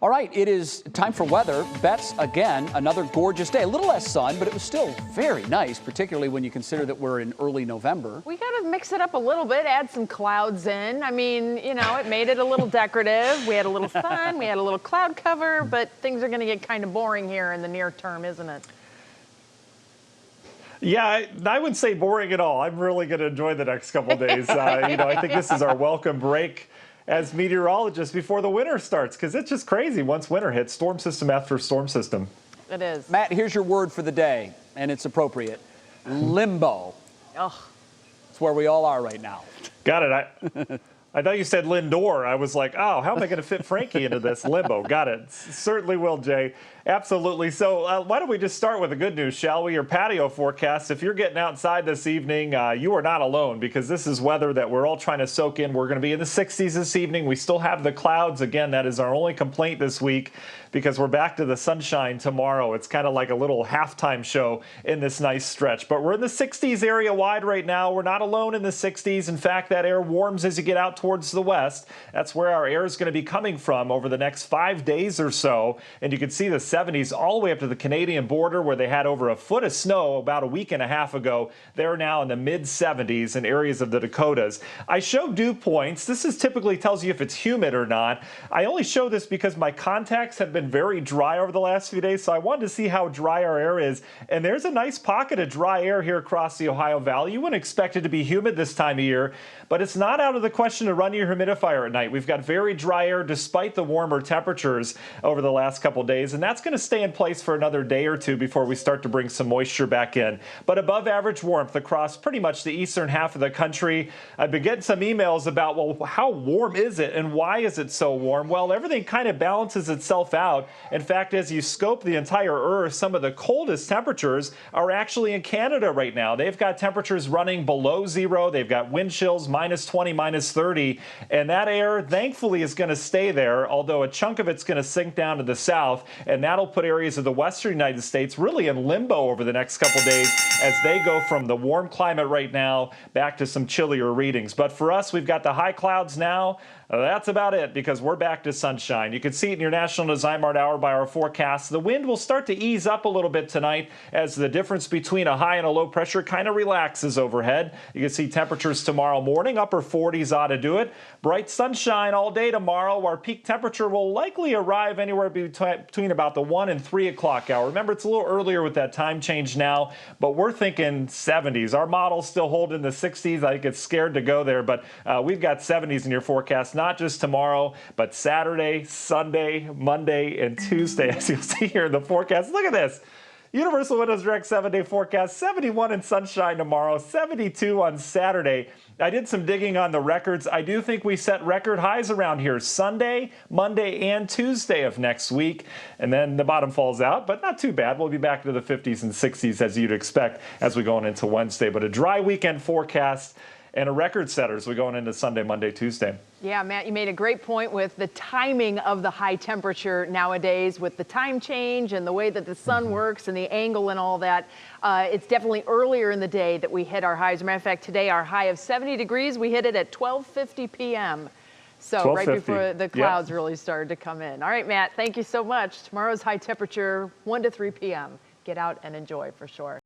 All right, it is time for weather. Bets, again, another gorgeous day. A little less sun, but it was still very nice, particularly when you consider that we're in early November. We got to mix it up a little bit, add some clouds in. I mean, you know, it made it a little decorative. We had a little sun, we had a little cloud cover, but things are going to get kind of boring here in the near term, isn't it? Yeah, I wouldn't say boring at all. I'm really going to enjoy the next couple of days. I think this is our welcome break as meteorologists before the winter starts, because it's just crazy once winter hits, storm system after storm system. It is. Matt, here's your word for the day, and it's appropriate. Limbo. Ugh. It's where we all are right now. Got it. I thought you said Lindor. I was like, oh, how am I going to fit Frankie into this limbo? Got it. Certainly will, Jay. Absolutely. So why don't we just start with the good news, shall we? Your patio forecast. If you're getting outside this evening, you are not alone, because this is weather that we're all trying to soak in. We're going to be in the 60s this evening. We still have the clouds. Again, that is our only complaint this week, because we're back to the sunshine tomorrow. It's kind of like a little halftime show in this nice stretch. But we're in the 60s area wide right now. We're not alone in the 60s. In fact, that air warms as you get out towards the west. That's where our air is going to be coming from over the next 5 days or so. And you can see the 70s all the way up to the Canadian border, where they had over a foot of snow about a week and a half ago. They're now in the mid 70s in areas of the Dakotas. I show dew points. This is typically tells you if it's humid or not. I only show this because my contacts have been very dry over the last few days, so I wanted to see how dry our air is. And there's a nice pocket of dry air here across the Ohio Valley. You wouldn't expect it to be humid this time of year, but it's not out of the question to run your humidifier at night. We've got very dry air despite the warmer temperatures over the last couple days, and that's going to stay in place for another day or two before we start to bring some moisture back in. But above average warmth across pretty much the eastern half of the country. I've been getting some emails about, well, how warm is it and why is it so warm? Well, everything kind of balances itself out. In fact, as you scope the entire Earth, some of the coldest temperatures are actually in Canada right now. They've got temperatures running below zero. They've got wind chills minus 20, minus 30, and that air, thankfully, is going to stay there, although a chunk of it's going to sink down to the south, and that'll put areas of the western United States really in limbo over the next couple days as they go from the warm climate right now back to some chillier readings. But for us, we've got the high clouds now. That's about it, because we're back to sunshine. You can see it in your National Design Mart hour-by-hour forecast. The wind will start to ease up a little bit tonight as the difference between a high and a low pressure kind of relaxes overhead. You can see temperatures tomorrow morning, upper 40s ought to do it. Bright sunshine all day tomorrow. Our peak temperature will likely arrive anywhere between about the 1 and 3 o'clock hour. Remember, it's a little earlier with that time change now, but we're thinking 70s. Our model's still holding the 60s. I think it's scared to go there, but we've got 70s in your forecast. Not just tomorrow, but Saturday, Sunday, Monday, and Tuesday, as you'll see here in the forecast. Look at this. Universal Windows Direct 7-day forecast, 71 in sunshine tomorrow, 72 on Saturday. I did some digging on the records. I do think we set record highs around here Sunday, Monday, and Tuesday of next week. And then the bottom falls out, but not too bad. We'll be back to the 50s and 60s as you'd expect as we go on into Wednesday. But a dry weekend forecast and a record setter as we go on into Sunday, Monday, Tuesday. Yeah, Matt, you made a great point with the timing of the high temperature nowadays with the time change and the way that the sun works and the angle and all that. It's definitely earlier in the day that we hit our highs. As a matter of fact, today our high of 70 degrees, we hit it at 12:50 p.m. So right before the clouds really started to come in. All right, Matt, thank you so much. Tomorrow's high temperature, 1 to 3 p.m. Get out and enjoy for sure.